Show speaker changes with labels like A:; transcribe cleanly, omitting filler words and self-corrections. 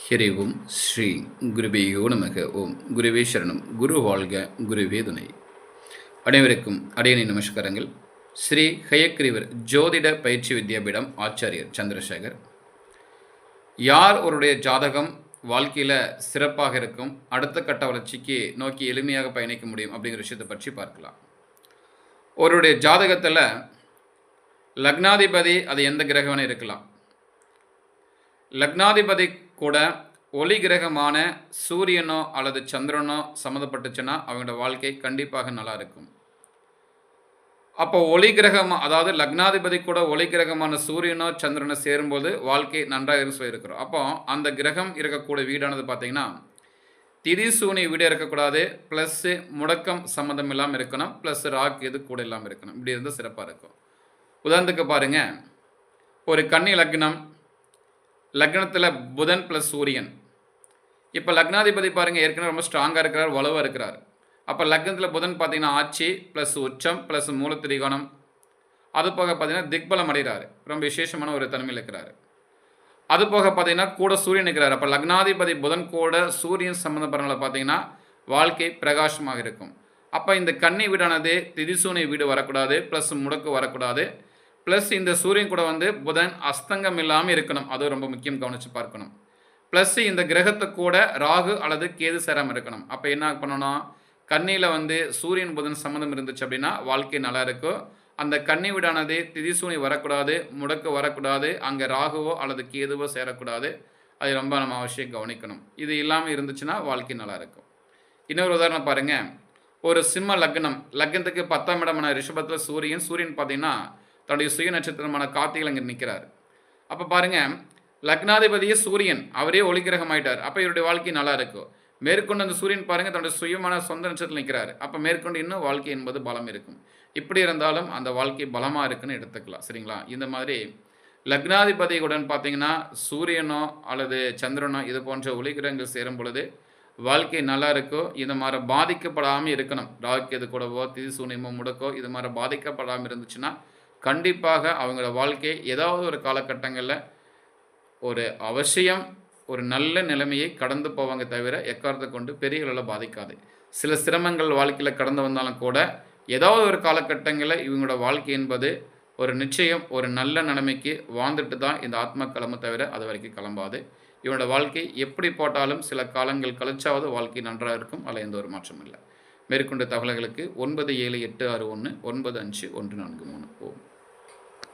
A: ஹரி ஓம் ஸ்ரீ குருவேயோ நமக ஓம் குருவே சரணம். குரு வாழ்க, குருவே துணை. அனைவருக்கும் அடியனை நமஸ்காரங்கள். ஸ்ரீ ஹயக்ரீவர் ஜோதிட பயிற்சி வித்யாபீடம் ஆச்சாரியர் சந்திரசேகர். யார் அவருடைய ஜாதகம் வாழ்க்கையில் சிறப்பாக இருக்கும், அடுத்த கட்ட வளர்ச்சிக்கு நோக்கி எளிமையாக பயணிக்க முடியும் அப்படிங்கிற விஷயத்தை பற்றி பார்க்கலாம். அவருடைய ஜாதகத்தில் லக்னாதிபதி அது எந்த கிரகம்னு இருக்கலாம். லக்னாதிபதி கூட ஒளி கிரகமான சூரியனோ அல்லது சந்திரனோ சம்மந்தப்பட்டுச்சுன்னா அவங்களோட வாழ்க்கை கண்டிப்பாக நல்லா இருக்கும். அப்போ ஒளி கிரகம், அதாவது லக்னாதிபதி கூட ஒளி கிரகமான சூரியனோ சந்திரனோ சேரும்போது வாழ்க்கை நன்றாக சொல்லியிருக்கிறோம். அப்போ அந்த கிரகம் இருக்கக்கூடிய வீடானது பார்த்தீங்கன்னா திரிசூனி வீடு இருக்கக்கூடாது, ப்ளஸ்ஸு முடக்கம் சம்மந்தம் இல்லாமல் இருக்கணும், ப்ளஸ் ராக் எது கூட இல்லாமல் இருக்கணும். இப்படி இருந்தால் சிறப்பாக இருக்கும். உதாரணத்துக்கு பாருங்கள், ஒரு கன்னி லக்னம், லக்னத்தில் புதன் ப்ளஸ் சூரியன். இப்போ லக்னாதிபதி பாருங்கள் ஏற்கனவே ரொம்ப ஸ்ட்ராங்காக இருக்கிறார், வலுவாக இருக்கிறார். அப்போ லக்னத்தில் புதன் பார்த்தீங்கன்னா ஆட்சி ப்ளஸ் உச்சம் ப்ளஸ் மூலத்திரிகோணம், அது போக பார்த்தீங்கன்னா திக்பலம் அடைகிறார், ரொம்ப விசேஷமான ஒரு தன்மையில் இருக்கிறார். அது போக பார்த்தீங்கன்னா கூட சூரியன் இருக்கிறார். அப்போ லக்னாதிபதி புதன் கூட சூரியன் சம்மந்தப்படுறவங்களை பார்த்தீங்கன்னா வாழ்க்கை பிரகாசமாக இருக்கும். அப்போ இந்த கன்னி வீடானது திரிசூனி வீடு வரக்கூடாது, ப்ளஸ் முடக்கு வரக்கூடாது, ப்ளஸ் இந்த சூரியன் கூட புதன் அஸ்தங்கம் இல்லாமல் இருக்கணும். அது ரொம்ப முக்கியம், கவனித்து பார்க்கணும். ப்ளஸ் இந்த கிரகத்தை கூட ராகு அல்லது கேது சேராமல் இருக்கணும். அப்போ என்ன பண்ணணும், கன்னியில் சூரியன் புதன் சம்மந்தம் இருந்துச்சு அப்படின்னா வாழ்க்கை நல்லா இருக்கும். அந்த கன்னி வீடானது திரிசூனி வரக்கூடாது, முடக்கு வரக்கூடாது, அங்கே ராகுவோ அல்லது கேதுவோ சேரக்கூடாது. அது ரொம்ப நம்ம அவசியம் கவனிக்கணும். இது இல்லாமல் இருந்துச்சுன்னா வாழ்க்கை நல்லா இருக்கும். இன்னொரு உதாரணம் பாருங்கள், ஒரு சிம்ம லக்னம், லக்னத்துக்கு 10ஆம் இடமான ரிஷபத்தில் சூரியன் பார்த்தீங்கன்னா தன்னுடைய சுய நட்சத்திரமான கார்த்திகை அங்கே நிற்கிறார். அப்போ பாருங்கள், லக்னாதிபதியே சூரியன், அவரே ஒளிகிரகம் ஆகிட்டார். அப்போ இவருடைய வாழ்க்கை நல்லா இருக்கும். மேற்கொண்டு அந்த சூரியன் பாருங்கள் தன்னுடைய சுயமான சொந்த நட்சத்திரத்தில் நிற்கிறார். அப்போ மேற்கொண்டு இன்னும் வாழ்க்கை என்பது பலம் இருக்கும். இப்படி இருந்தாலும் அந்த வாழ்க்கை பலமாக இருக்குன்னு எடுத்துக்கலாம். சரிங்களா? இந்த மாதிரி லக்னாதிபதியுடன் பார்த்தீங்கன்னா சூரியனோ அல்லது சந்திரனோ இது போன்ற ஒளிகிரகங்கள் சேரும் பொழுது வாழ்க்கை நல்லா இருக்கும். இது மாதிரி பாதிக்கப்படாமல் இருக்கணும். ராகு எது கூடவோ திரிசூனியமோ முடக்கோ இது மாதிரி பாதிக்கப்படாமல் இருந்துச்சுன்னா கண்டிப்பாக அவங்களோட வாழ்க்கை ஏதாவது ஒரு காலகட்டங்களில் ஒரு அவசியம் ஒரு நல்ல நிலைமையை கடந்து போவாங்க, தவிர எக்காரத்தை கொண்டு பெரிய அளவில் பாதிக்காது. சில சிரமங்கள் வாழ்க்கையில் கடந்து வந்தாலும் கூட ஏதாவது ஒரு காலகட்டங்களில் இவங்களோட வாழ்க்கை என்பது ஒரு நிச்சயம் ஒரு நல்ல நிலைமைக்கு வாழ்ந்துட்டு தான் இந்த ஆத்மா கிளம்ப, தவிர அது வரைக்கும் கிளம்பாது. இவனோட வாழ்க்கை எப்படி போட்டாலும் சில காலங்கள் கழிச்சாவது வாழ்க்கை நன்றாக இருக்கும். அதில் எந்த ஒரு மாற்றமும் இல்லை. மேற்கொண்ட தகவல்களுக்கு 9786199513 ஓம்.